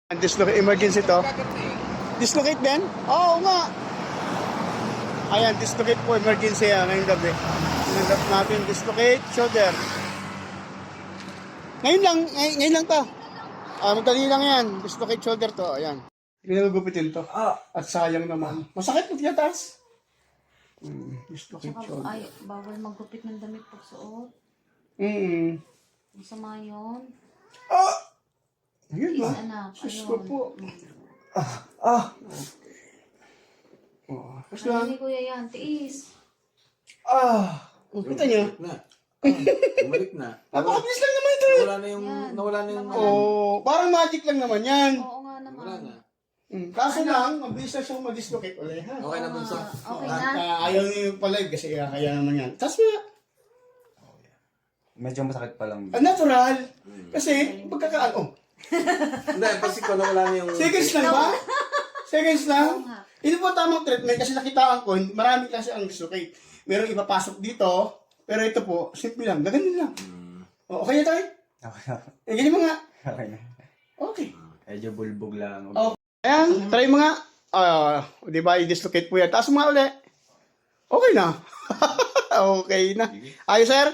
Dislocate, emergency to. Dislocate din? Oo nga. Ayan, dislocate po, emergency yan ngayong gabi. Sinanggap natin, dislocate, shoulder. Ngayon lang to. Magdali lang yan, dislocate shoulder to, ayan. Ginagagupitin to. At sayang naman. Masakit mo tiyataas. Dislocate shoulder. Ay, bawal maggupit ng damit pag suot. Masama yun. Ayun ba? Anak, Sus ko ayun. po. Tapos Ay, lang. hindi kuya yan, tiis. Kita niyo? Bumalik na. Napakabilis lang naman ito. Nawala na yung Parang magic lang naman yan. Oo nga naman. Wala na. Kaso lang, mabilis na siyang mag-dislocate ulit, ha? Okay na bunso. Okay At na. ayaw niyo pala kasi kaya naman yan. Tapos nga, Medyo masakit pa lang. natural. Kasi, pagkakaan, Hindi, kasi ko nawala na yung... seconds lang ba? Seconds lang? Oo nga. Ito po tamang treatment kasi nakitaan ko, marami kasi ang dislocate. Merong ipapasok dito, pero ito po, simple lang, gaganin lang. Okay na tayo? Okay na. Ganyan mo nga. Okay na. Okay. Medyo bulbog lang. Ayan, try mo nga. Di ba, i-dislocate po yan. Taas mo nga ulit. Okay na. Okay na. Ayos, sir?